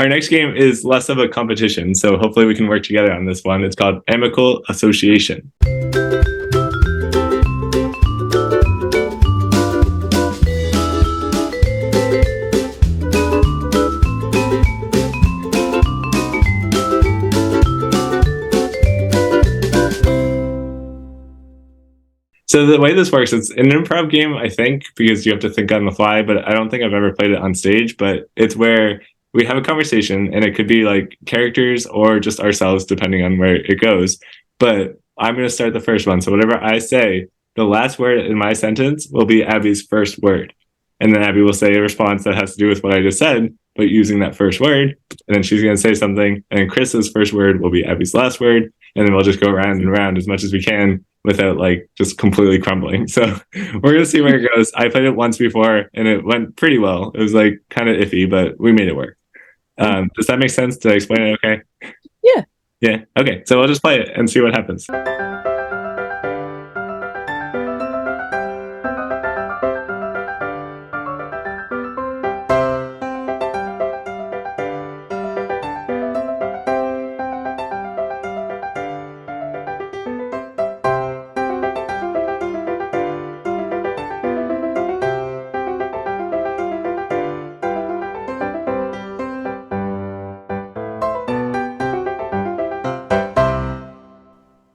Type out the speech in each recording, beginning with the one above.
Our next game is less of a competition, so hopefully we can work together on this one. It's called Amicable Association. So the way this works, it's an improv game, I think, because you have to think on the fly, but I don't think I've ever played it on stage. But it's where we have a conversation, and it could be like characters or just ourselves, depending on where it goes. But I'm going to start the first one. So whatever I say, the last word in my sentence will be Abby's first word. And then Abby will say a response that has to do with what I just said, but using that first word. And then she's going to say something, and Krista's first word will be Abby's last word. And then we'll just go around and around as much as we can without like just completely crumbling. So we're gonna see where it goes. I played it once before and it went pretty well. It was like kind of iffy, but we made it work. Does that make sense? Did I explain it okay? Yeah. Yeah. Okay. So I'll just play it and see what happens.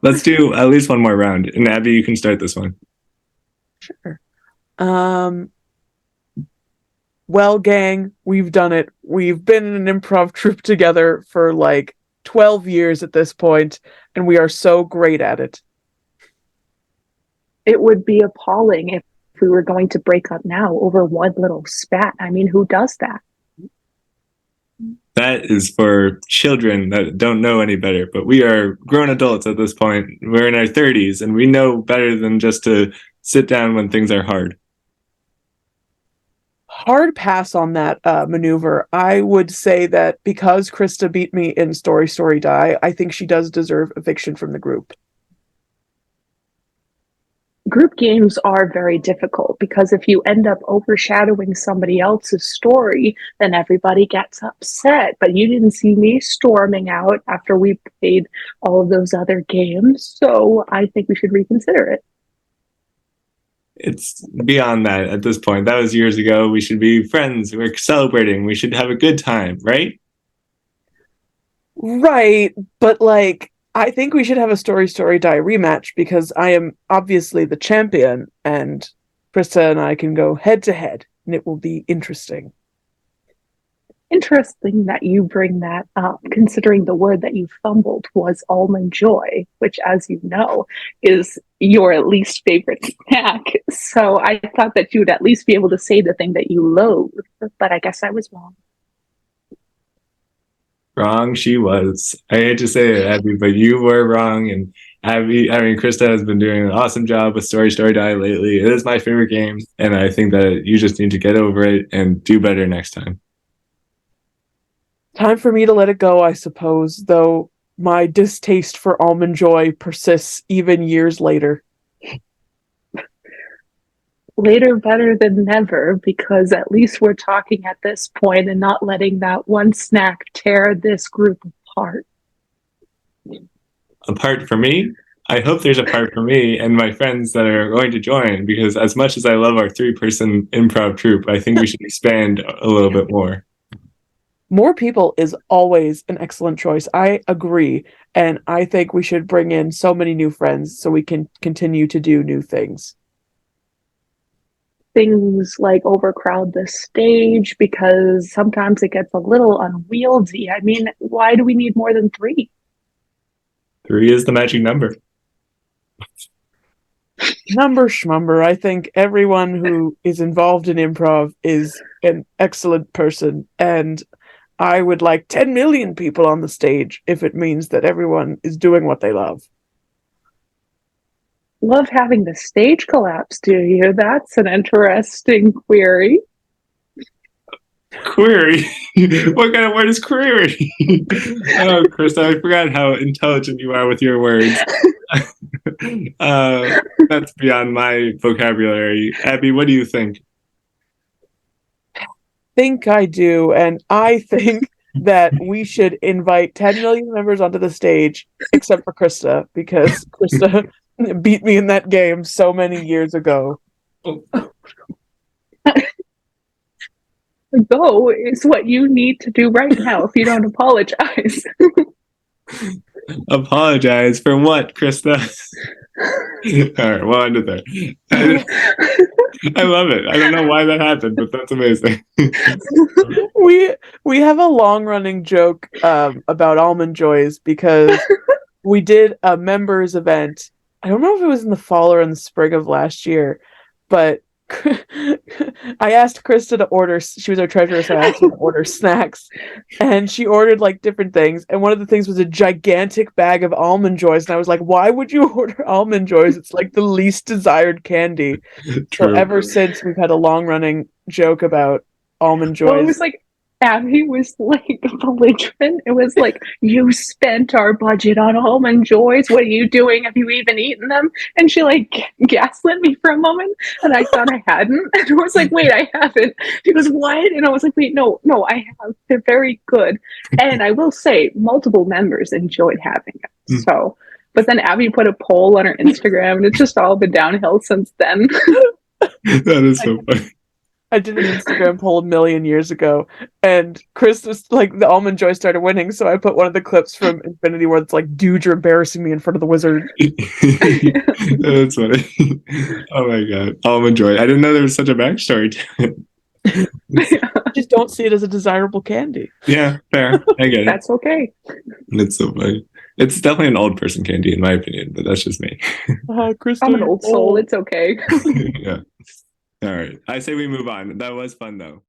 Let's do at least one more round. And Abby, you can start this one. Sure. Well, gang, we've done it. We've been in an improv troupe together for like 12 years at this point, and we are so great at it. It would be appalling if we were going to break up now over one little spat. I mean, who does that? That is for children that don't know any better, but we are grown adults at this point. We're in our 30s and we know better than just to sit down when things are hard. Hard pass on that maneuver. I would say that because Krista beat me in Story Story Die, I think she does deserve eviction from the group. Group games are very difficult because if you end up overshadowing somebody else's story, then everybody gets upset. But you didn't see me storming out after we played all of those other games, so I think we should reconsider it. It's beyond that at this point. That was years ago. We should be friends. We're celebrating. We should have a good time, right? Right, but like, I think we should have a Story Story Die rematch because I am obviously the champion and Krista and I can go head to head and it will be interesting. Interesting that you bring that up, considering the word that you fumbled was almond joy, which, as you know, is your least favorite snack. So I thought that you would at least be able to say the thing that you loathe, but I guess I was wrong. Wrong she was. I hate to say it, Abby, but you were wrong. And Krista has been doing an awesome job with Story Story Die lately. It is my favorite game, and I think that you just need to get over it and do better next time. Time for me to let it go, I suppose, though my distaste for almond joy persists even years later. Later better than never, because at least we're talking at this point and not letting that one snack tear this group apart. A part for me? I hope there's a part for me and my friends that are going to join, because as much as I love our 3-person improv troupe, I think we should expand a little bit more. More people is always an excellent choice. I agree. And I think we should bring in so many new friends so we can continue to do new things. Things like overcrowd the stage because sometimes it gets a little unwieldy. I mean, why do we need more than 3? 3 is the magic number. Number schmumber. I think everyone who is involved in improv is an excellent person, and I would like 10 million people on the stage if it means that everyone is doing what they love. Love having the stage collapse, do you? That's an interesting query. Query? What kind of word is query? Oh, Krista, I forgot how intelligent you are with your words. That's beyond my vocabulary. Abby, what do you think? Think I do, and I think that we should invite 10 million members onto the stage, except for Krista, because Krista beat me in that game so many years ago. Go is what you need to do right now if you don't apologize. Apologize for what, Krista? All right, well, I did that. I love it. I don't know why that happened, but that's amazing. We have a long running joke about Almond Joys because we did a members event. I don't know if it was in the fall or in the spring of last year, but I asked Krista to order. She was our treasurer, so I asked her to order snacks, and she ordered like different things. And one of the things was a gigantic bag of Almond Joys, and I was like, "Why would you order Almond Joys? It's like the least desired candy." True. So ever since, we've had a long running joke about Almond Joys. Well, it was like Abby was like belligerent. It was like, you spent our budget on Almond Joys. What are you doing? Have you even eaten them? And she like gaslit me for a moment, and I thought I hadn't. And I was like, wait, I haven't. She goes, what? And I was like, wait, no, I have. They're very good. And I will say, multiple members enjoyed having it. So, but then Abby put a poll on her Instagram, and it's just all been downhill since then. That is so funny. I did an Instagram poll a million years ago, and Chris was like, the Almond Joy started winning, so I put one of the clips from Infinity where it's like, dude, you're embarrassing me in front of the wizard. That's funny. Oh my god. Almond Joy. I didn't know there was such a backstory to it. I just don't see it as a desirable candy. Yeah, fair. I get it. That's okay. It's so funny. It's definitely an old person candy, in my opinion, but that's just me. Krista, I'm an old soul. It's okay. Yeah. All right. I say we move on. That was fun, though.